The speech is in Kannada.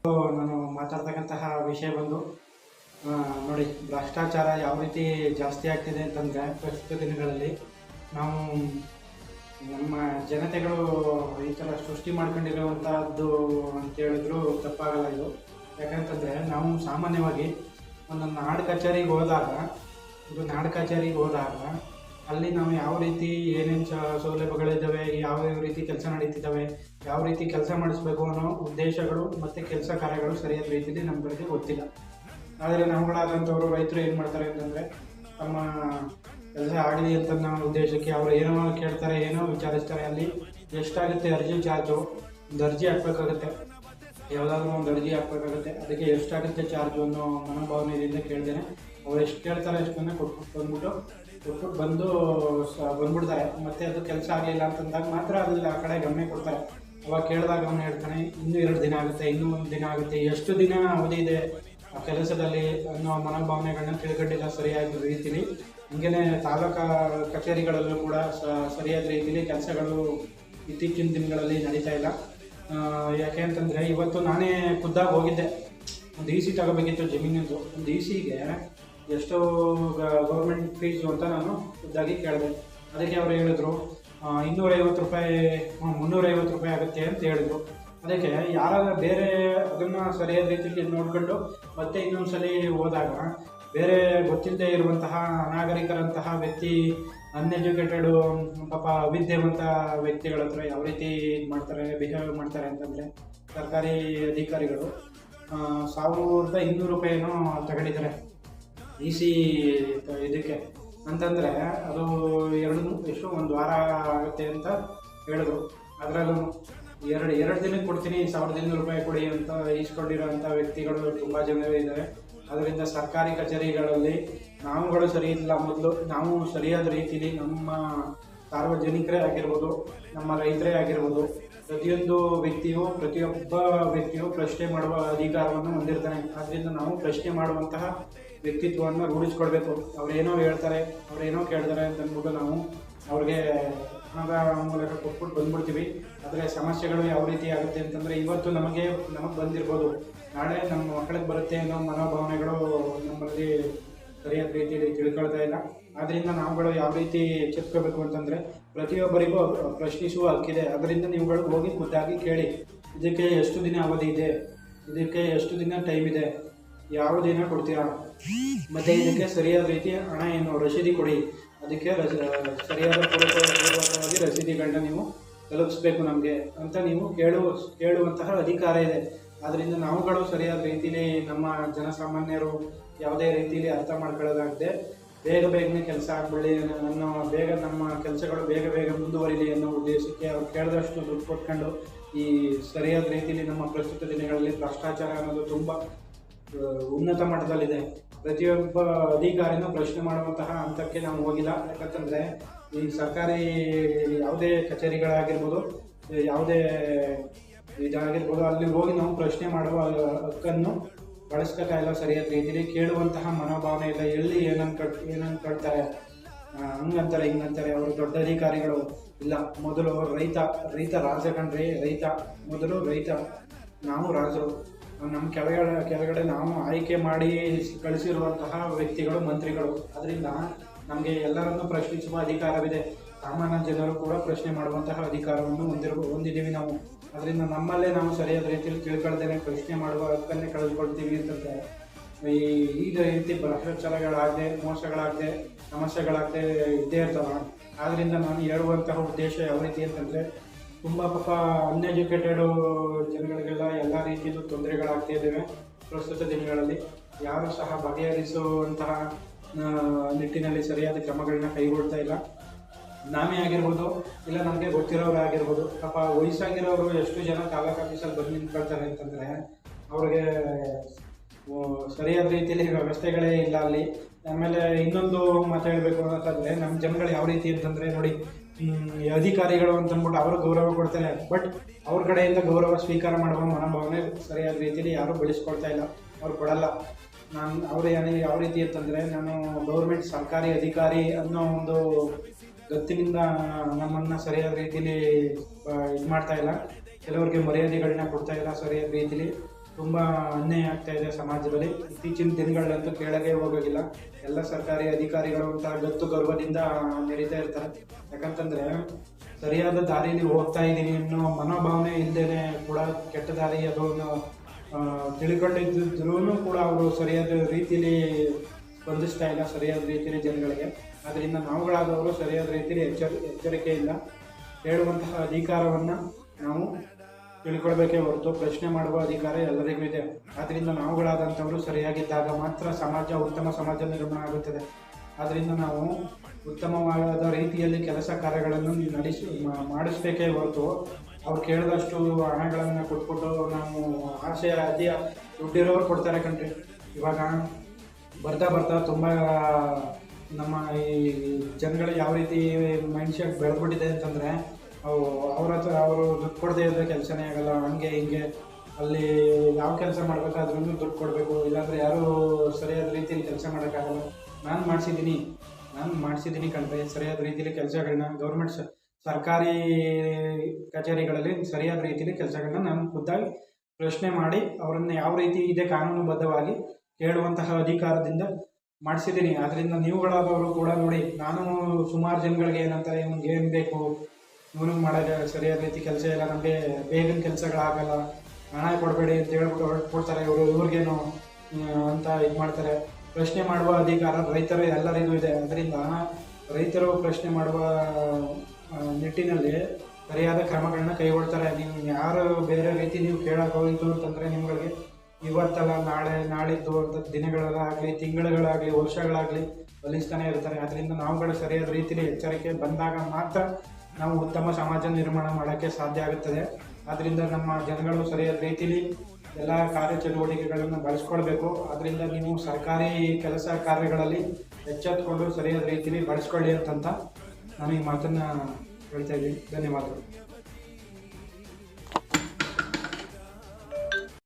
ನಾನು ಮಾತಾಡ್ತಕ್ಕಂತಹ ವಿಷಯ ಬಂದು ನೋಡಿ, ಭ್ರಷ್ಟಾಚಾರ ಯಾವ ರೀತಿ ಜಾಸ್ತಿ ಆಗ್ತಿದೆ ಅಂತಂದರೆ ಪ್ರಸ್ತುತ ದಿನಗಳಲ್ಲಿ ನಾವು ನಮ್ಮ ಜನತೆಗಳು ಈ ಥರ ಸೃಷ್ಟಿ ಮಾಡ್ಕೊಂಡಿರುವಂತಹದ್ದು ಅಂತ ಹೇಳಿದ್ರು ತಪ್ಪಾಗಲ್ಲ ಇದು. ಯಾಕಂತಂದರೆ ನಾವು ಸಾಮಾನ್ಯವಾಗಿ ಒಂದು ನಾಡು ಕಚೇರಿಗೆ ಹೋದಾಗ ಅಲ್ಲಿ ನಾವು ಯಾವ ರೀತಿ ಏನೇನು ಸೌಲಭ್ಯಗಳಿದ್ದಾವೆ, ಯಾವ ರೀತಿ ಕೆಲಸ ನಡೀತಿದ್ದಾವೆ, ಯಾವ ರೀತಿ ಕೆಲಸ ಮಾಡಿಸ್ಬೇಕು ಅನ್ನೋ ಉದ್ದೇಶಗಳು ಮತ್ತು ಕೆಲಸ ಕಾರ್ಯಗಳು ಸರಿಯಾದ ರೀತಿಯಲ್ಲಿ ನಮ್ಮಗಳಿಗೆ ಗೊತ್ತಿಲ್ಲ. ಆದರೆ ನಾವುಗಳಾದಂಥವ್ರು ರೈತರು ಏನು ಮಾಡ್ತಾರೆ ಅಂತಂದರೆ, ತಮ್ಮ ಕೆಲಸ ಆಗಲಿ ಅಂತ ನಮ್ಮ ಉದ್ದೇಶಕ್ಕೆ ಅವರು ಏನೋ ಕೇಳ್ತಾರೆ, ಏನೋ ವಿಚಾರಿಸ್ತಾರೆ. ಅಲ್ಲಿ ಎಷ್ಟಾಗುತ್ತೆ ಅರ್ಜಿ ಚಾರ್ಜು, ಒಂದು ಅರ್ಜಿ ಹಾಕ್ಬೇಕಾಗುತ್ತೆ, ಯಾವುದಾದ್ರೂ ಒಂದು ಅರ್ಜಿ ಹಾಕ್ಬೇಕಾಗುತ್ತೆ, ಅದಕ್ಕೆ ಎಷ್ಟಾಗುತ್ತೆ ಚಾರ್ಜು ಅನ್ನೋ ಮನೋಭಾವನೆಯಿಂದ ಕೇಳ್ತೇನೆ. ಅವ್ರು ಎಷ್ಟು ಕೇಳ್ತಾರೆ ಅಷ್ಟನ್ನು ಕೊಟ್ಬಿಟ್ಟು ಬಂದ್ಬಿಡ್ತಾರೆ. ಮತ್ತು ಅದು ಕೆಲಸ ಆಗಲಿಲ್ಲ ಅಂತಂದಾಗ ಮಾತ್ರ ಅದ್ರಲ್ಲಿ ಆ ಕಡೆ ಗಮನ ಕೊಡ್ತಾರೆ. ಅವಾಗ ಕೇಳಿದಾಗ ಅವನು ಹೇಳ್ತಾನೆ, ಇನ್ನೂ 2 ದಿನ ಆಗುತ್ತೆ, ಇನ್ನೂ 1 ದಿನ ಆಗುತ್ತೆ, ಎಷ್ಟು ದಿನ ಅವಧಿ ಇದೆ ಆ ಕೆಲಸದಲ್ಲಿ ಅನ್ನೋ ಮನೋಭಾವನೆಗಳನ್ನ ತಿಳ್ಕೊಂಡಿಲ್ಲ ಸರಿಯಾದ ರೀತಿಲಿ. ಹೀಗೇ ತಾಲೂಕಾ ಕಚೇರಿಗಳಲ್ಲೂ ಕೂಡ ಸರಿಯಾದ ರೀತಿಲಿ ಕೆಲಸಗಳು ಇತ್ತೀಚಿನ ದಿನಗಳಲ್ಲಿ ನಡೀತಾ ಇಲ್ಲ. ಯಾಕೆ ಅಂತಂದರೆ, ಇವತ್ತು ನಾನೇ ಖುದ್ದಾಗಿ ಹೋಗಿದ್ದೆ, ಒಂದು EC ತಗೋಬೇಕಿತ್ತು ಜಮೀನಿಂದು. ಒಂದು ECಗೆ ಎಷ್ಟು ಗೌರ್ಮೆಂಟ್ ಫೀಸು ಅಂತ ನಾನು ಖುದ್ದಾಗಿ ಕೇಳಿದೆ. ಅದಕ್ಕೆ ಅವರು ಹೇಳಿದ್ರು 250 ರೂಪಾಯಿ 350 ರೂಪಾಯಿ ಆಗುತ್ತೆ ಅಂತ ಹೇಳಿದ್ರು. ಅದಕ್ಕೆ ಯಾರಾದ್ರೂ ಬೇರೆ ಅದನ್ನು ಸರಿಯಾದ ರೀತಿಯಲ್ಲಿ ನೋಡಿಕೊಂಡು ಮತ್ತೆ ಇನ್ನೊಂದ್ಸಲಿ ಹೋದಾಗ ಬೇರೆ ಗೊತ್ತಿಲ್ಲದೆ ಇರುವಂತಹ ಅನಾಗರಿಕರಂತಹ ವ್ಯಕ್ತಿ, ಅನ್ಎಜುಕೇಟೆಡು, ಪಾಪ ಅವಿದ್ಯಾವಂತ ವ್ಯಕ್ತಿಗಳ ಹತ್ರ ಯಾವ ರೀತಿ ಬಿಹೇವ್ ಮಾಡ್ತಾರೆ ಅಂತಂದರೆ, ಸರ್ಕಾರಿ ಅಧಿಕಾರಿಗಳು 1200 ರೂಪಾಯಿನೂ ತಗೊಂಡಿದ್ದಾರೆ EC ಇದಕ್ಕೆ ಅಂತಂದರೆ, ಅದು ಒಂದು ವಾರ ಆಗುತ್ತೆ ಅಂತ ಹೇಳಿದ್ರು. ಅದರಲ್ಲೂ ಎರಡು ದಿನಕ್ಕೆ ಕೊಡ್ತೀನಿ, 1200 ರೂಪಾಯಿ ಕೊಡಿ ಅಂತ ಈಸ್ಕೊಂಡಿರೋಂಥ ವ್ಯಕ್ತಿಗಳು ತುಂಬ ಜನ ಇದ್ದಾರೆ. ಅದರಿಂದ ಸರ್ಕಾರಿ ಕಚೇರಿಗಳಲ್ಲಿ ನಾವುಗಳು ಸರಿ ಇಲ್ಲ. ಮೊದಲು ನಾವು ಸರಿಯಾದ ರೀತಿಯಲ್ಲಿ ನಮ್ಮ ಸಾರ್ವಜನಿಕರೇ ಆಗಿರ್ಬೋದು, ನಮ್ಮ ರೈತರೇ ಆಗಿರ್ಬೋದು, ಪ್ರತಿಯೊಬ್ಬ ವ್ಯಕ್ತಿಯು ಪ್ರಶ್ನೆ ಮಾಡುವ ಅಧಿಕಾರವನ್ನು ಹೊಂದಿರ್ತಾನೆ. ಆದ್ದರಿಂದ ನಾವು ಪ್ರಶ್ನೆ ಮಾಡುವಂತಹ ವ್ಯಕ್ತಿತ್ವವನ್ನು ರೂಢಿಸ್ಕೊಳ್ಬೇಕು. ಅವರೇನೋ ಹೇಳ್ತಾರೆ, ಅವರೇನೋ ಕೇಳ್ತಾರೆ ಅಂತ ಅಂದ್ಬಿಟ್ಟು ನಾವು ಅವ್ರಿಗೆ ಹಣದ ಮೂಲಕ ಕೊಟ್ಬಿಟ್ಟು ಬಂದ್ಬಿಡ್ತೀವಿ. ಆದರೆ ಸಮಸ್ಯೆಗಳು ಯಾವ ರೀತಿ ಆಗುತ್ತೆ ಅಂತಂದರೆ, ಇವತ್ತು ನಮಗೆ ಬಂದಿರ್ಬೋದು, ನಾಳೆ ನಮ್ಮ ಮಕ್ಕಳಿಗೆ ಬರುತ್ತೆ ಅನ್ನೋ ಮನೋಭಾವನೆಗಳು ನಮ್ಮಲ್ಲಿ ಸರಿಯಾದ ರೀತಿಯಲ್ಲಿ ತಿಳ್ಕೊಳ್ತಾ ಇಲ್ಲ. ಆದ್ದರಿಂದ ನಾವುಗಳು ಯಾವ ರೀತಿ ಎಚ್ಚೆತ್ಕೋಬೇಕು ಅಂತಂದರೆ, ಪ್ರತಿಯೊಬ್ಬರಿಗೂ ಪ್ರಶ್ನಿಸುವ ಹಕ್ಕಿದೆ. ಅದರಿಂದ ನೀವುಗಳು ಹೋಗಿ ಖುದ್ದಾಗಿ ಕೇಳಿ, ಇದಕ್ಕೆ ಎಷ್ಟು ದಿನ ಅವಧಿ ಇದೆ, ಇದಕ್ಕೆ ಎಷ್ಟು ದಿನ ಟೈಮ್ ಇದೆ, ಯಾವ ದಿನ ಕೊಡ್ತೀರಾ, ಮತ್ತು ಇದಕ್ಕೆ ಸರಿಯಾದ ರೀತಿ ಹಣ ಏನು ರಸೀದಿ ಕೊಡಿ, ಅದಕ್ಕೆ ಸರಿಯಾದ ಪೂರ್ವಕವಾಗಿ ರಸೀದಿಗಳನ್ನ ನೀವು ತಲುಪಿಸ್ಬೇಕು ನಮಗೆ ಅಂತ ನೀವು ಕೇಳುವಂತಹ ಅಧಿಕಾರ ಇದೆ. ಆದ್ದರಿಂದ ನಾವುಗಳು ಸರಿಯಾದ ರೀತಿಯಲ್ಲಿ ನಮ್ಮ ಜನಸಾಮಾನ್ಯರು ಯಾವುದೇ ರೀತಿಯಲ್ಲಿ ಅರ್ಥ ಮಾಡ್ಕೊಳ್ಳೋದಾಗದೆ ಬೇಗನೆ ಕೆಲಸ ಆಗಬಳ್ಳಿ ನಮ್ಮ ಕೆಲಸಗಳು ಬೇಗ ಮುಂದುವರಿಲಿ ಅನ್ನೋ ಉದ್ದೇಶಕ್ಕೆ ಅವ್ರು ಕೇಳಿದಷ್ಟು ದುಡ್ಡು ಕೊಟ್ಕೊಂಡು ಈ ಸರಿಯಾದ ರೀತಿಯಲ್ಲಿ ನಮ್ಮ ಪ್ರಸ್ತುತ ದಿನಗಳಲ್ಲಿ ಭ್ರಷ್ಟಾಚಾರ ಅನ್ನೋದು ತುಂಬ ಉನ್ನತ ಮಟ್ಟದಲ್ಲಿದೆ. ಪ್ರತಿಯೊಬ್ಬ ಅಧಿಕಾರಿನೂ ಪ್ರಶ್ನೆ ಮಾಡುವಂತಹ ಹಂತಕ್ಕೆ ನಾವು ಹೋಗಿಲ್ಲ. ಯಾಕಂತಂದರೆ, ಈ ಸರ್ಕಾರಿ ಯಾವುದೇ ಕಚೇರಿಗಳಾಗಿರ್ಬೋದು, ಯಾವುದೇ ಇದಾಗಿರ್ಬೋದು, ಅಲ್ಲಿ ಹೋಗಿ ನಾವು ಪ್ರಶ್ನೆ ಮಾಡುವ ಹಕ್ಕನ್ನು ಬಳಸ್ಕೊತಾ ಇಲ್ಲ ಸರಿಯಾದ ರೀತಿಯಲ್ಲಿ. ಕೇಳುವಂತಹ ಮನೋಭಾವನೆ ಇಲ್ಲ. ಎಲ್ಲಿ ಏನನ್ನು ಕಳ್ತಾರೆ, ಹಂಗಂತಾರೆ ಹಿಂಗಂತಾರೆ, ಅವರು ದೊಡ್ಡ ಅಧಿಕಾರಿಗಳು ಇಲ್ಲ. ಮೊದಲು ರೈತ ರಾಜ ಕಣ್ರಿ, ರೈತ ನಾವು ರಾಜರು. ನಮ್ಮ ಕೆಳಗಡೆ ನಾವು ಆಯ್ಕೆ ಮಾಡಿ ಕಳಿಸಿರುವಂತಹ ವ್ಯಕ್ತಿಗಳು ಮಂತ್ರಿಗಳು. ಅದರಿಂದ ನಮಗೆ ಎಲ್ಲರನ್ನೂ ಪ್ರಶ್ನಿಸುವ ಅಧಿಕಾರವಿದೆ. ಸಾಮಾನ್ಯ ಜನರು ಕೂಡ ಪ್ರಶ್ನೆ ಮಾಡುವಂತಹ ಅಧಿಕಾರವನ್ನು ಹೊಂದಿದ್ದೀವಿ ನಾವು. ಅದರಿಂದ ನಮ್ಮಲ್ಲೇ ನಾವು ಸರಿಯಾದ ರೀತಿಯಲ್ಲಿ ತಿಳ್ಕೊಳ್ದೇನೆ ಪ್ರಶ್ನೆ ಮಾಡುವ ಹಕ್ಕನ್ನೇ ಕಳೆದುಕೊಳ್ತೀವಿ ಅಂತಂದರೆ, ಈಗ ರೀತಿ ಭ್ರಷ್ಟಾಚಾರಗಳಾಗದೆ, ಮೋಸಗಳಾಗದೆ, ಸಮಸ್ಯೆಗಳಾಗದೆ ಇದ್ದೇ ಇರ್ತವೆ. ಆದ್ದರಿಂದ ನಾನು ಹೇಳುವಂತಹ ಉದ್ದೇಶ ಯಾವ ರೀತಿ ಅಂತಂದರೆ, ತುಂಬ ಪಾಪ ಅನ್ಎಜುಕೇಟೆಡು ಜನಗಳಿಗೆಲ್ಲ ಎಲ್ಲ ರೀತಿಯಲ್ಲೂ ತೊಂದರೆಗಳಾಗ್ತಾ ಇದ್ದಾವೆ ಪ್ರಸ್ತುತ ದಿನಗಳಲ್ಲಿ. ಯಾರೂ ಸಹ ಬಗೆಹರಿಸುವಂತಹ ನಿಟ್ಟಿನಲ್ಲಿ ಸರಿಯಾದ ಕ್ರಮಗಳನ್ನ ಕೈಗೊಳ್ತಾ ಇಲ್ಲ. ನಾವೇ ಆಗಿರ್ಬೋದು, ಇಲ್ಲ ನಮಗೆ ಗೊತ್ತಿರೋರು ಆಗಿರ್ಬೋದು. ಪಾಪ ವಯಸ್ಸಾಗಿರೋರು ಎಷ್ಟು ಜನ ತಾಲೂಕು ಆಫೀಸಲ್ಲಿ ಬಂದು ನಿಂತ್ಕೊಳ್ತಾರೆ ಅಂತಂದರೆ, ಅವ್ರಿಗೆ ಸರಿಯಾದ ರೀತಿಯಲ್ಲಿ ವ್ಯವಸ್ಥೆಗಳೇ ಇಲ್ಲ ಅಲ್ಲಿ. ಆಮೇಲೆ ಇನ್ನೊಂದು ಮಾತಾಡಬೇಕು ಅಂತಂದರೆ, ನಮ್ಮ ಜನಗಳು ಯಾವ ರೀತಿ ಅಂತಂದರೆ ನೋಡಿ, ಅಧಿಕಾರಿಗಳು ಅಂತಂದ್ಬಿಟ್ಟು ಅವರು ಗೌರವ ಕೊಡ್ತಾರೆ, ಬಟ್ ಅವ್ರ ಕಡೆಯಿಂದ ಗೌರವ ಸ್ವೀಕಾರ ಮಾಡುವ ಮನೋಭಾವನೆ ಸರಿಯಾದ ರೀತಿಯಲ್ಲಿ ಯಾರೂ ಬೆಳೆಸ್ಕೊಳ್ತಾ ಇಲ್ಲ. ಅವ್ರು ಕೊಡಲ್ಲ. ಅವರು ಯಾವ ರೀತಿ ಅಂತಂದರೆ, ನಾನು ಗೌರ್ಮೆಂಟ್ ಸರ್ಕಾರಿ ಅಧಿಕಾರಿ ಅನ್ನೋ ಒಂದು ಗತ್ತಿನಿಂದ ನಮ್ಮನ್ನು ಸರಿಯಾದ ರೀತಿಯಲ್ಲಿ ಇದು ಮಾಡ್ತಾ ಇಲ್ಲ. ಕೆಲವರಿಗೆ ಮರ್ಯಾದೆಗಳನ್ನ ಕೊಡ್ತಾ ಇಲ್ಲ ಸರಿಯಾದ ರೀತಿಲಿ. ತುಂಬ ಅನ್ಯಾಯ ಆಗ್ತಾ ಇದೆ ಸಮಾಜದಲ್ಲಿ. ಇತ್ತೀಚಿನ ದಿನಗಳಲ್ಲಂತೂ ಕೇಳಗೆ ಹೋಗೋಗಿಲ್ಲ. ಎಲ್ಲ ಸರ್ಕಾರಿ ಅಧಿಕಾರಿಗಳು ಅಂತ ಗತ್ತು ಗರ್ವದಿಂದ ನಡೀತಾ ಇರ್ತಾರೆ. ಯಾಕಂತಂದರೆ ಸರಿಯಾದ ದಾರಿಯಲ್ಲಿ ಹೋಗ್ತಾ ಇದ್ದೀನಿ ಅನ್ನೋ ಮನೋಭಾವನೆ ಇಲ್ಲದೇ ಕೂಡ ಕೆಟ್ಟ ದಾರಿ ಅದನ್ನು ತಿಳ್ಕೊಂಡಿದ್ರೂ ಕೂಡ ಅವರು ಸರಿಯಾದ ರೀತಿಯಲ್ಲಿ ಸ್ಪಂದಿಸ್ತಾ ಇಲ್ಲ ಸರಿಯಾದ ರೀತಿಯಲ್ಲಿ ಜನಗಳಿಗೆ. ಆದ್ದರಿಂದ ನಾವುಗಳಾದವರು ಸರಿಯಾದ ರೀತಿಯಲ್ಲಿ ಎಚ್ಚರಿಕೆಯಿಂದ ಹೇಳುವಂತಹ ಅಧಿಕಾರವನ್ನು ನಾವು ತಿಳ್ಕೊಳ್ಬೇಕೇ ಹೊರತು ಪ್ರಶ್ನೆ ಮಾಡುವ ಅಧಿಕಾರ ಎಲ್ಲರಿಗೂ ಇದೆ. ಆದ್ದರಿಂದ ನಾವುಗಳಾದಂಥವರು ಸರಿಯಾಗಿದ್ದಾಗ ಮಾತ್ರ ಉತ್ತಮ ಸಮಾಜ ನಿರ್ಮಾಣ ಆಗುತ್ತದೆ. ಆದ್ದರಿಂದ ನಾವು ಉತ್ತಮವಾದ ರೀತಿಯಲ್ಲಿ ಕೆಲಸ ಕಾರ್ಯಗಳನ್ನು ಮಾಡಿಸ್ಬೇಕೇ ಹೊರತು ಅವ್ರು ಕೇಳಿದಷ್ಟು ಹಣಗಳನ್ನು ಕೊಟ್ಬಿಟ್ಟು ನಾವು ಆಸೆ ದುಡ್ಡಿರೋರು ಕೊಡ್ತಾರೆ ಕಣ್ರಿ. ಇವಾಗ ಬರ್ತಾ ತುಂಬ ನಮ್ಮ ಈ ಜನಗಳು ಯಾವ ರೀತಿ ಮೈಂಡ್ಸೆಟ್ ಬೆಳೆದ್ಬಿಟ್ಟಿದೆ ಅಂತಂದರೆ ಅವರು ದುಡ್ಡು ಕೊಡದೇ ಇದ್ದರೆ ಕೆಲಸನೇ ಆಗಲ್ಲ, ಹಂಗೆ ಹಿಂಗೆ. ಅಲ್ಲಿ ಯಾವ ಕೆಲಸ ಮಾಡಬೇಕಾದ್ರೂ ದುಡ್ಡು ಕೊಡಬೇಕು, ಇಲ್ಲಾಂದರೆ ಯಾರೂ ಸರಿಯಾದ ರೀತಿಯಲ್ಲಿ ಕೆಲಸ ಮಾಡೋಕ್ಕಾಗಲ್ಲ. ನಾನು ಮಾಡಿಸಿದ್ದೀನಿ ಕಣ್ರಿ ಸರಿಯಾದ ರೀತಿಯಲ್ಲಿ ಕೆಲಸಗಳನ್ನ. ಗೌರ್ಮೆಂಟ್ ಸರ್ಕಾರಿ ಕಚೇರಿಗಳಲ್ಲಿ ಸರಿಯಾದ ರೀತಿಯಲ್ಲಿ ಕೆಲಸಗಳನ್ನ ನಾನು ಖುದ್ದಾಗಿ ಪ್ರಶ್ನೆ ಮಾಡಿ ಅವರನ್ನು ಯಾವ ರೀತಿ ಇದೆ ಕಾನೂನುಬದ್ಧವಾಗಿ ಕೇಳುವಂತಹ ಅಧಿಕಾರದಿಂದ ಮಾಡಿಸಿದ್ದೀನಿ. ಆದ್ದರಿಂದ ನೀವುಗಳಾದವರು ಕೂಡ ನೋಡಿ, ನಾನು ಸುಮಾರು ಜನಗಳಿಗೆ ಏನಂತಾರೆ, ಇವ್ನಿಗೆ ಏನು ಬೇಕು, ಇವನಿಗೆ ಮಾಡೋದು ಸರಿಯಾದ ರೀತಿ ಕೆಲಸ ಇಲ್ಲ, ನಮಗೆ ಬೇಗನ ಕೆಲಸಗಳಾಗಲ್ಲ, ಹಣ ಕೊಡಬೇಡಿ ಅಂತ ಹೇಳ್ಬಿಟ್ಟು ಹೊರಟ್ಬಿಡ್ತಾರೆ ಇವ್ರಿಗೇನು ಅಂತ ಇದು ಮಾಡ್ತಾರೆ. ಪ್ರಶ್ನೆ ಮಾಡುವ ಅಧಿಕಾರ ರೈತರು ಎಲ್ಲರಿಗೂ ಇದೆ. ಅದರಿಂದ ರೈತರು ಪ್ರಶ್ನೆ ಮಾಡುವ ನಿಟ್ಟಿನಲ್ಲಿ ಸರಿಯಾದ ಕ್ರಮಗಳನ್ನ ಕೈಗೊಳ್ತಾರೆ. ನೀವು ಯಾರು ಬೇರೆ ರೀತಿ ನೀವು ಕೇಳಕ್ಕೆ ಹೋಯಿತು ಅಂತಂದರೆ ನಿಮಗೆ ಇವತ್ತಲ್ಲ ನಾಳಿದ್ದು ಅಂತ ದಿನಗಳಾಗಲಿ, ತಿಂಗಳುಗಳಾಗಲಿ, ವರ್ಷಗಳಾಗಲಿ ಬಲಿಸ್ತಾನೆ ಇರ್ತಾರೆ. ಅದರಿಂದ ನಾವುಗಳು ಸರಿಯಾದ ರೀತಿಯಲ್ಲಿ ಎಚ್ಚರಿಕೆ ಬಂದಾಗ ಮಾತ್ರ ನಾವು ಉತ್ತಮ ಸಮಾಜ ನಿರ್ಮಾಣ ಮಾಡೋಕ್ಕೆ ಸಾಧ್ಯ ಆಗುತ್ತದೆ. ಆದ್ದರಿಂದ ನಮ್ಮ ಜನಗಳು ಸರಿಯಾದ ರೀತಿಯಲ್ಲಿ ಎಲ್ಲ ಕಾರ್ಯಚಟುವಟಿಕೆಗಳನ್ನು ಬಳಸ್ಕೊಳ್ಬೇಕು. ಆದ್ದರಿಂದ ನೀವು ಸರ್ಕಾರಿ ಕೆಲಸ ಕಾರ್ಯಗಳಲ್ಲಿ ಎಚ್ಚೆತ್ತುಕೊಂಡು ಸರಿಯಾದ ರೀತಿಯಲ್ಲಿ ಬಳಸ್ಕೊಳ್ಳಿ ಅಂತ ನಾನು ಈ ಮಾತನ್ನು ಹೇಳ್ತಾ ಇದ್ದೀನಿ. ಧನ್ಯವಾದಗಳು.